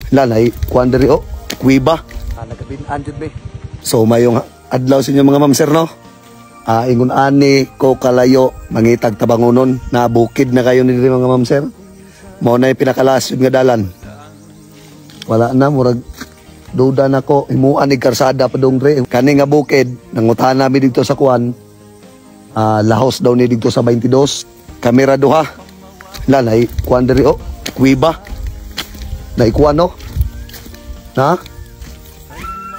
Lanay, kuandari o, kuiba. Nagabinaan dyan be. So mayong adlaw sa inyo mga ma'am sir no? Ingon ani ko kalayo, mangitag tabangonon, nabukid na kayo nila mga ma'am sir. Mao na yung pinakalasod nga dalan. Wala na, murag duda na ko, himuan ni karsada pa dongre. Kani nga bukid, nangutahan namin dito sa kuan, lahos daw ni dito sa 22. Kamera duha. Lanay, kuan diri o, kuiba. Naikuan no? Na?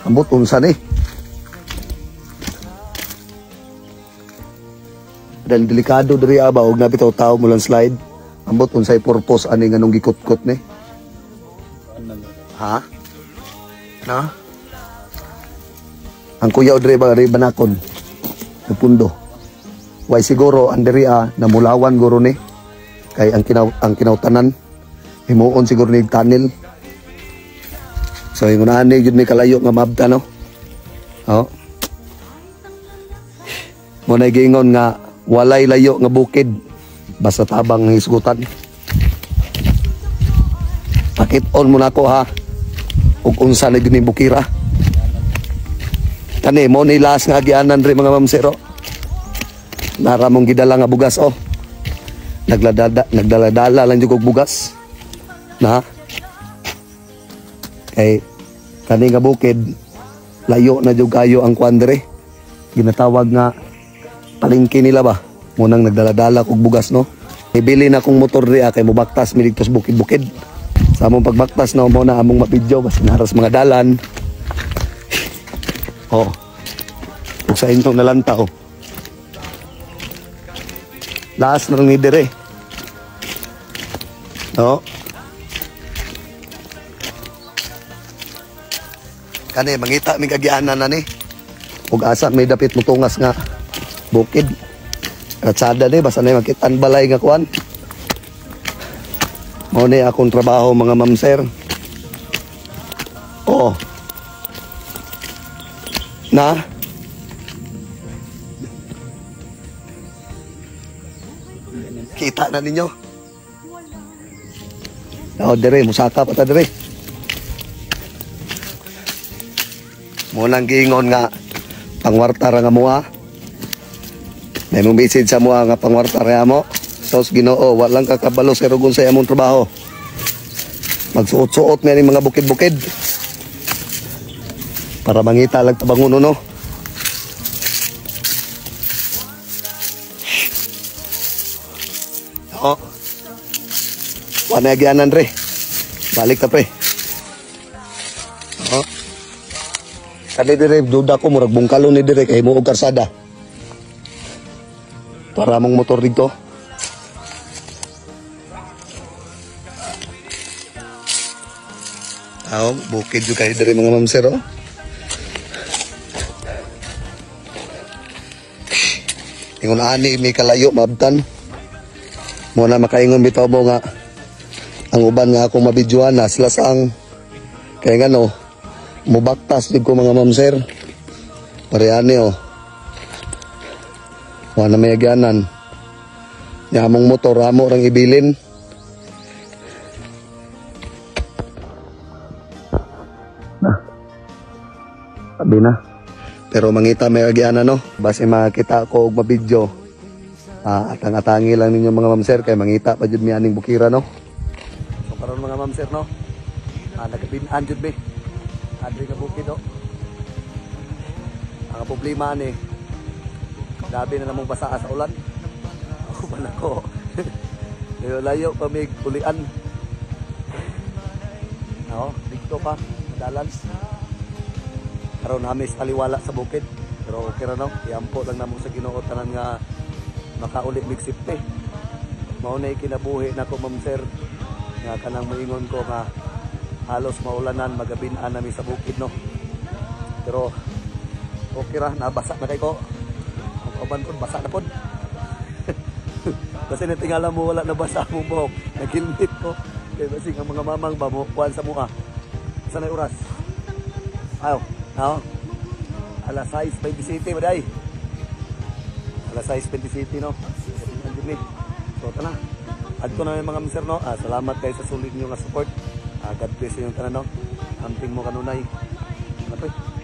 Ambot unsa ni? Dahil delikado diri aba og nabitaw tao mo lang slide. Ambot unsay purpose ani nganong gikot-kot ni? Ha? Na? Ang kuya diri ba banakon? Napundo. Way siguro ang diri namulawan guro ni kay ang kinawtanan himuon siguro ni tunnel. So yung ani jud may kalayo nga mabta no. Oh. Mo na gingon nga walay layo nga bukid basta tabang ng hisgutan. Pakit-on mo na ko ha ug unsa na gini bukira. Kani mo ni las nga agianan ri mga mamsero. Naramong gidala nga bugas oh. Nagdala lang jud og bugas. Na kay kani nga bukid layo na jud kayo ang kuandre. Ginatawag nga palengke nila ba? Munang nagdala-dala kog bugas no. Ibili na kong motor ri kay mobaktas mi dito sa bukid-bukid. Sa among pagbaktas no mo na among mapidyo basta naras mga dalan. Oh. Ug sa intong nalantaw. Laas na ni dire. No. Kani mangita mi kagianan na ni. Ug asa may dapit mutungas nga bukid. Katsada ni basta na makitaan balay nga kuan. Mao ni akong trabaho mga ma'am sir. Oh. Na? Kita na ninyo. Oh, dire musaka pa ta dire. Mo nang giingon nga pangwarta ra nga mua. May mong message sa mua nga pangwarta ra mo. Sos Ginoo, walang kakabalo sa rugon sa among trabaho. Magsuot-suot nga ni mga bukid-bukid. Para mangita lang tabangon no. Oh. Wala gyanan re. Balik ta pre. Oh. Kali dire duda ko murag bungkalon ni dire kay mo og karsada. Para mong motor dito. Bukid juga kayo dari mga ma'am sir oh. Ingon ani may kalayo mabtan. Mo na makaingon bitaw mo nga ang uban nga akong mabidyoan na sila sang kay ngano mubaktas jud ko mga ma'am sir. Pareani oh. Wala may agyanan. Yamong motor amo rang ibilin. Sabi na. Pero mangita may agyanan no. Base makita ko og mabidyo. Atang-atangi lang ninyo mga ma'am sir kay mangita pa jud mi aning bukira no. So karon mga ma'am sir no. Nagabin-an jud be. Adri nga bukid do. Ang problema ni labi na namong basa sa ulan. Ako ba na ko? Layo pa may kulian. No, dito pa, madalan. Karon hamis taliwala sa bukid. Pero okay ra no, iampo lang namo sa Ginoo tanan nga makauli mig safety. Mao na kinabuhi nako ma'am sir. Nga kanang moingon ko nga halos maulanan magabin-an nami sa bukid no. Pero okay ra, nabasa na kay ko. Ang kauban ko basa na pod. Kasi natingala mo wala nabasa mo buhok. Nagilmit ko. Kaya basig ang mga mamang ba mo kuan sa mua. Saan ay oras? Ayaw. No? Alas 6:20 maday. Alas 6:20 no. So ito na. Adto na yung mga mister no. Salamat kayo sa sulit niyo nga support. God bless sa inyong tanan, no? Amping mo kanunay. Apoy.